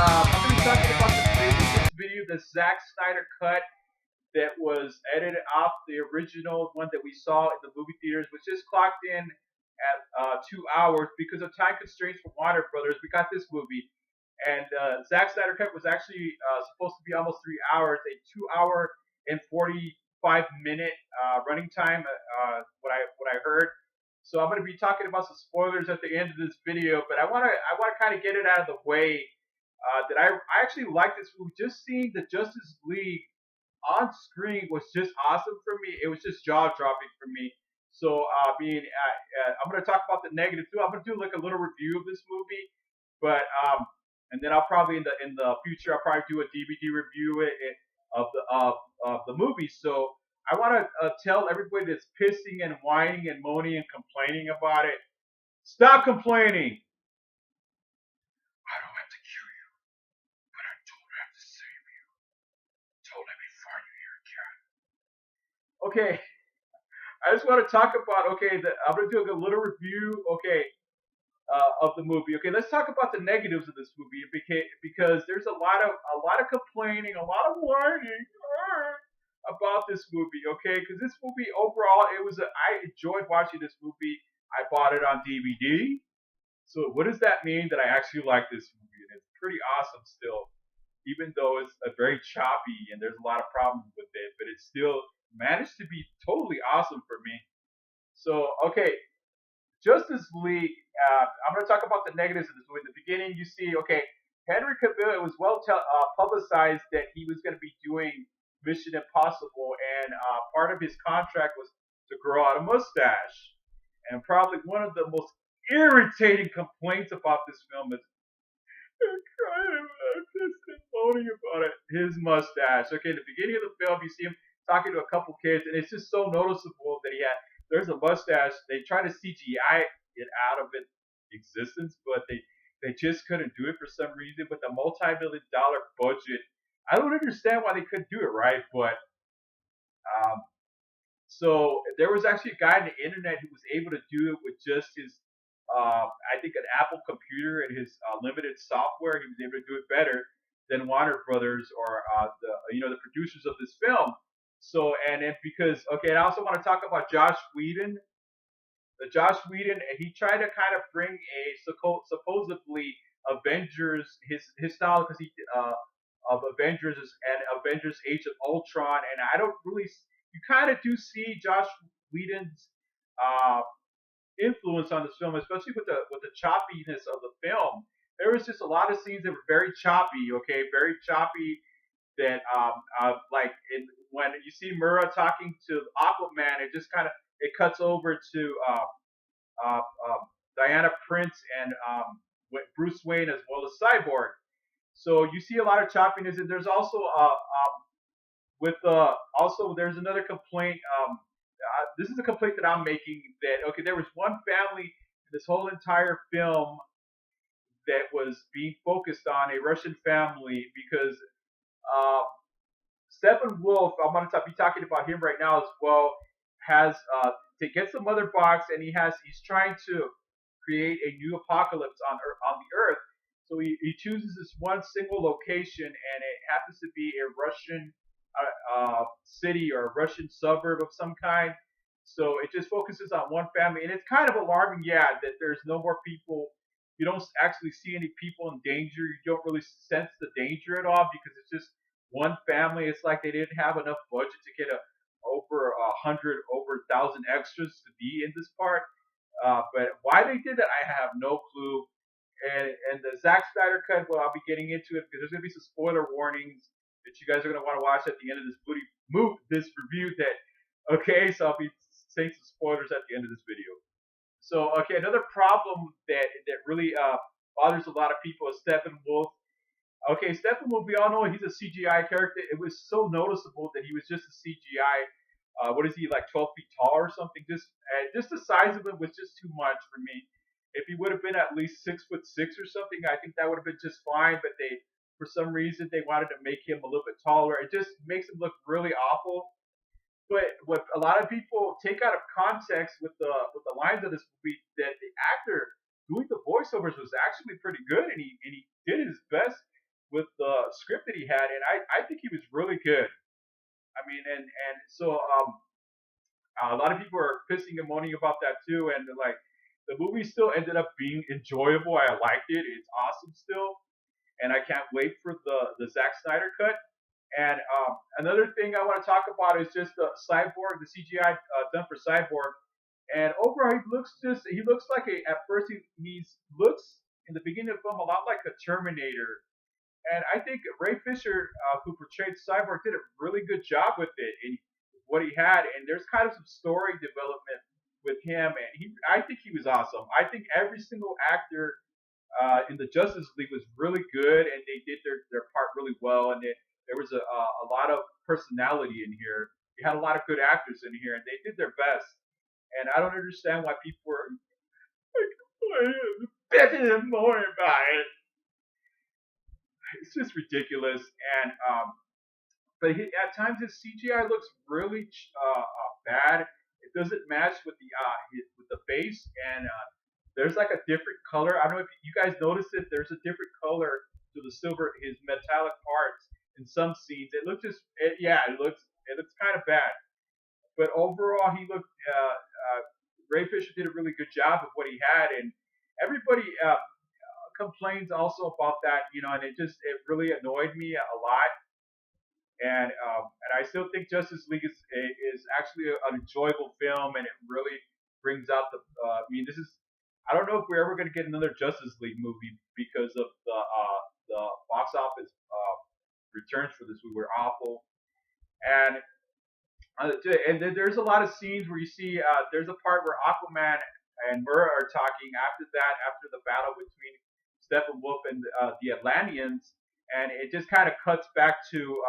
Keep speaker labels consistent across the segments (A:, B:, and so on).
A: I'm going to be talking about this video, the Zack Snyder cut that was edited off the original one that we saw in the movie theaters, which just clocked in at 2 hours because of time constraints from Warner Brothers. We got this movie, and Zack Snyder cut was actually supposed to be almost 3 hours, a 2 hour and 45 minute running time. What I heard. So I'm going to be talking about some spoilers at the end of this video, but I want to kind of get it out of the way. That I actually like this movie. Just seeing the Justice League on screen was just awesome for me. It was just jaw dropping for me. So, I'm going to talk about the negative too. I'm going to do like a little review of this movie, but and then I'll probably in the future I'll probably do a DVD review of the movie. So I want to tell everybody that's pissing and whining and moaning and complaining about it, stop complaining. I don't have to cure you, but I don't have to save you. Don't let me find you here again. Okay, I just want to talk about I'm gonna do a little review. Of the movie. Okay, let's talk about the negatives of this movie because there's a lot of complaining, a lot of whining about this movie. Okay, because this movie overall, I enjoyed watching this movie. I bought it on DVD. So what does that mean that I actually like this movie? And it's pretty awesome still, even though it's a very choppy and there's a lot of problems with it, but it still managed to be totally awesome for me. So okay, Justice League. I'm going to talk about the negatives of this movie. In the beginning, you see, okay, Henry Cavill. It was publicized that he was going to be doing Mission Impossible, and part of his contract was to grow out a mustache. And probably one of the most irritating complaints about this film is I'm just moaning about it. His mustache. Okay, in the beginning of the film, you see him talking to a couple kids, and it's just so noticeable that there's a mustache. They try to CGI it out of its existence, but they just couldn't do it for some reason. With a multi-million-dollar budget, I don't understand why they couldn't do it right. But um, so there was actually a guy on the internet who was able to do it with just his, I think, an Apple computer and his limited software. He was able to do it better than Warner Brothers or the producers of this film. So and then because I also want to talk about Josh Whedon. The Josh Whedon, he tried to kind of bring a supposedly Avengers his style because he of Avengers and Avengers Age of Ultron, and I don't really. You kind of do see Josh Whedon's uh, influence on this film, especially with the choppiness of the film. There was just a lot of scenes that were very choppy. Okay, very choppy. That when you see Mura talking to Aquaman, it just kind of it cuts over to Diana Prince and Bruce Wayne as well as Cyborg. So you see a lot of choppiness, and there's also there's another complaint. This is a complaint that I'm making that there was one family in this whole entire film that was being focused on, a Russian family, because uh, Steppenwolf, I'm going to be talking about him right now as well, has to get some mother box, and he's trying to create a new apocalypse on the Earth. So he chooses this one single location, and it happens to be a Russian city or a Russian suburb of some kind. So it just focuses on one family, and it's kind of alarming, yeah, that there's no more people. You don't actually see any people in danger. You don't really sense the danger at all because it's just one family. It's like they didn't have enough budget to get over 1,000 extras to be in this part. But why they did that, I have no clue. And the Zack Snyder cut, well, I'll be getting into it because there's gonna be some spoiler warnings that you guys are gonna want to watch at the end of this review. So I'll be saying some spoilers at the end of this video. So another problem that really bothers a lot of people is Steppenwolf. Okay, Steppenwolf, we all know he's a CGI character. It was so noticeable that he was just a CGI. What is he, like 12 feet tall or something? Just the size of him was just too much for me. If he would have been at least 6'6" or something, I think that would have been just fine. But for some reason, they wanted to make him a little bit taller. It just makes him look really awful. But what a lot of people take out of context with the lines of this movie, that the actor doing the voiceovers was actually pretty good, and he did his best with the script that he had, and I think he was really good. I mean, and so a lot of people are pissing and moaning about that too, and they're like, the movie still ended up being enjoyable. I liked it. It's awesome still, and I can't wait for the Zack Snyder cut. And another thing I want to talk about is just the cyborg, the CGI done for cyborg. And overall, he looks like a at first he looks in the beginning of the film a lot like a Terminator. And I think Ray Fisher, who portrayed Cyborg, did a really good job with it and what he had. And there's kind of some story development with him, and I think he was awesome. I think every single actor in the Justice League was really good, and they did their part really well. And there was a lot of personality in here. You had a lot of good actors in here, and they did their best. And I don't understand why people were like, bitching more about it. It's just ridiculous. And but at times his CGI looks really bad. It doesn't match with with the base, and there's like a different color. I don't know if you guys noticed it. There's a different color to the silver, his metallic parts in some scenes. It looks yeah, it looks kind of bad. But overall, he looked. Ray Fisher did a really good job of what he had, and everybody complains also about that, and it really annoyed me a lot. And I still think Justice League is actually an enjoyable film, and it really brings out the. I mean, this is. I don't know if we're ever going to get another Justice League movie because of the box office returns for this movie were awful, and there's a lot of scenes where you see there's a part where Aquaman and Murra are talking after that, after the battle between Steppenwolf and the Atlanteans, and it just kind of cuts back to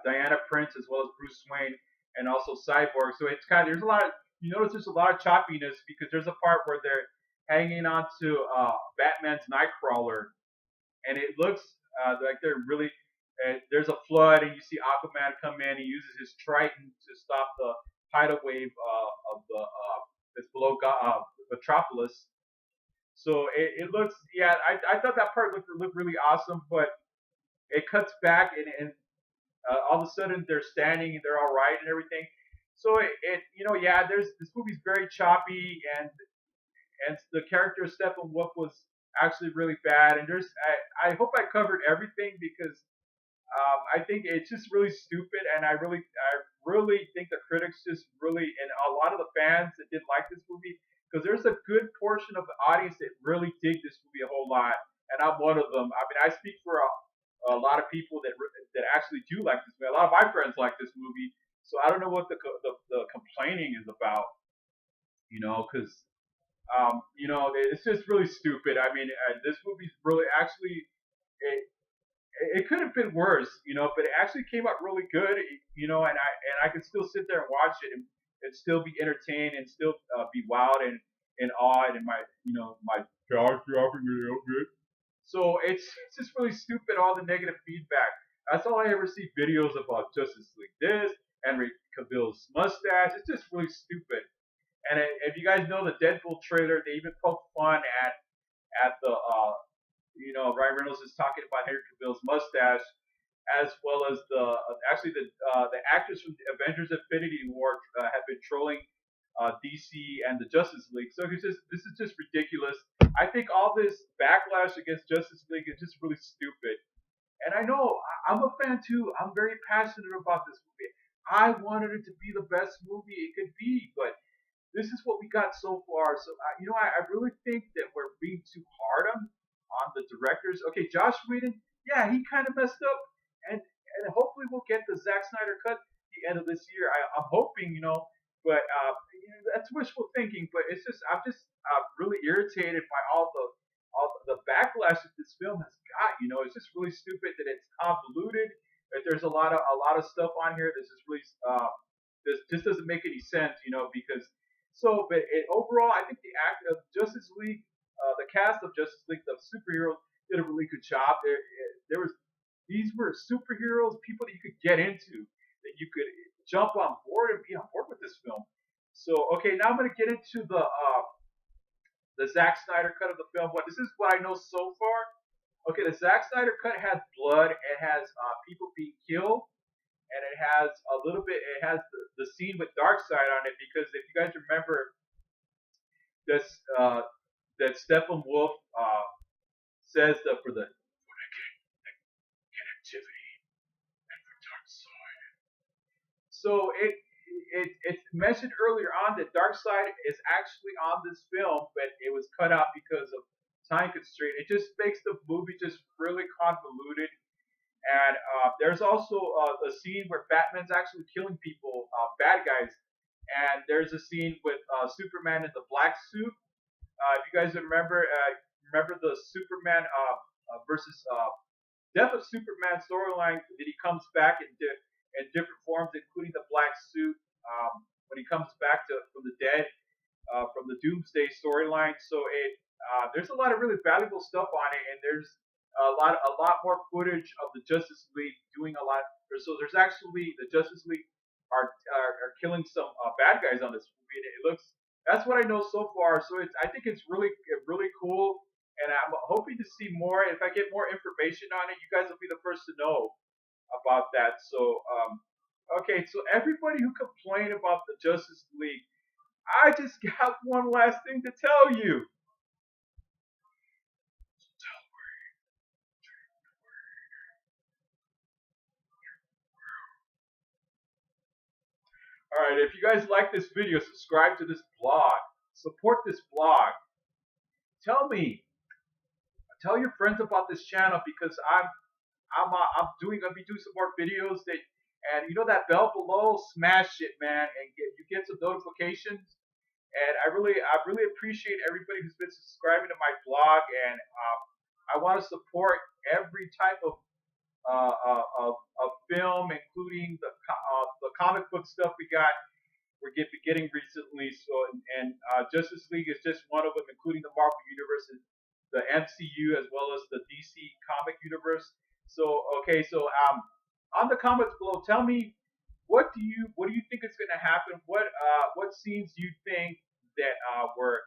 A: Diana Prince as well as Bruce Wayne and also Cyborg. So it's kind of there's a lot of you notice there's a lot of choppiness because there's a part where they're hanging on to Batman's Nightcrawler, and it looks like they're really. There's a flood, and you see Aquaman come in. He uses his Triton to stop the tidal wave of the that's below Metropolis. So it looks, yeah. I thought that part looked really awesome, but it cuts back, and all of a sudden they're standing and they're all right and everything. So yeah. There's this movie's very choppy, and the character of Steppenwolf was actually really bad. And I hope I covered everything because I think it's just really stupid, and I really think the critics just really, and a lot of the fans that didn't like this movie, because there's a good portion of the audience that really dig this movie a whole lot, and I'm one of them. I mean, I speak for a lot of people that actually do like this movie. A lot of my friends like this movie, so I don't know what the complaining is about, because it's just really stupid. I mean, this movie's really actually. It could have been worse, but it actually came out really good, and I could still sit there and watch it and still be entertained and still be wowed and awed and my jaw dropping a little bit. So it's just really stupid, all the negative feedback. That's all I ever see videos about Justice League. This, Henry Cavill's mustache, it's just really stupid. And if you guys know the Deadpool trailer, they even poked fun at the Ryan Reynolds is talking about Henry Cavill's mustache, as well as the actors from the Avengers Infinity War have been trolling DC and the Justice League. So this is just ridiculous. I think all this backlash against Justice League is just really stupid. And I know I'm a fan too. I'm very passionate about this movie. I wanted it to be the best movie it could be, but this is what we got so far. So I really think that we're being too hard on the directors. Okay, Josh Whedon, yeah, he kind of messed up, and hopefully we'll get the Zack Snyder cut at the end of this year. I'm hoping, but that's wishful thinking. But it's just I'm just really irritated by all the backlash that this film has got. It's just really stupid that it's convoluted. That there's a lot of stuff on here that's just really this just doesn't make any sense. Because but overall, I think the act of Justice League, the cast of Justice League, the superheroes did a really good job. These were superheroes, people that you could get into, that you could jump on board and be on board with this film. So okay, now I'm gonna get into the Zack Snyder cut of the film. But this is what I know so far. Okay, the Zack Snyder cut has blood. It has people being killed, and it has a little bit. It has the scene with Darkseid on it because if you guys remember, this that Steppenwolf says that for the connectivity and for Darkseid. So it's mentioned earlier on that Darkseid is actually on this film, but it was cut out because of time constraint. It just makes the movie just really convoluted. And there's also a scene where Batman's actually killing people, bad guys. And there's a scene with Superman in the black suit. If you guys remember the Superman versus Death of Superman storyline that he comes back in different forms, including the black suit when he comes back from the dead from the Doomsday storyline. So there's a lot of really valuable stuff on it, and there's a lot more footage of the Justice League doing a lot. So there's actually the Justice League are killing some bad guys on this movie, and it looks. That's what I know so far. So I think it's really cool, and I'm hoping to see more. If I get more information on it, you guys will be the first to know about that. So okay, so everybody who complained about the Justice League, I just got one last thing to tell you. All right, if you guys like this video, subscribe to this blog. Support this blog. Tell me, tell your friends about this channel because I'm gonna be doing some more videos that, and you know that bell below, smash it, man, and you get some notifications. And I really appreciate everybody who's been subscribing to my blog, and I want to support every type of film, including the comic book stuff we're getting recently. So and Justice League is just one of them, including the Marvel Universe, and the MCU as well as the DC comic universe. So okay, so on the comments below, tell me what do you think is going to happen? What scenes do you think that were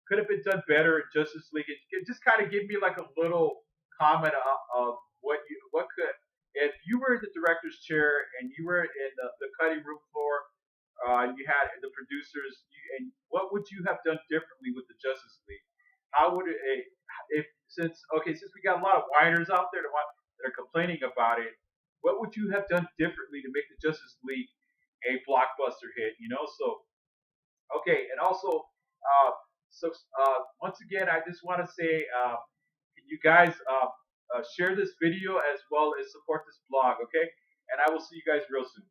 A: could have been done better in Justice League? It just kind of give me like a little comment of what could if you were in the director's chair and you were in the cutting room floor, you had the producers, and what would you have done differently with the Justice League? How would it if since we got a lot of whiners out there that are complaining about it, what would you have done differently to make the Justice League a blockbuster hit? So okay, and also, once again, I just want to say, can you guys share this video as well as support this blog, okay? And I will see you guys real soon.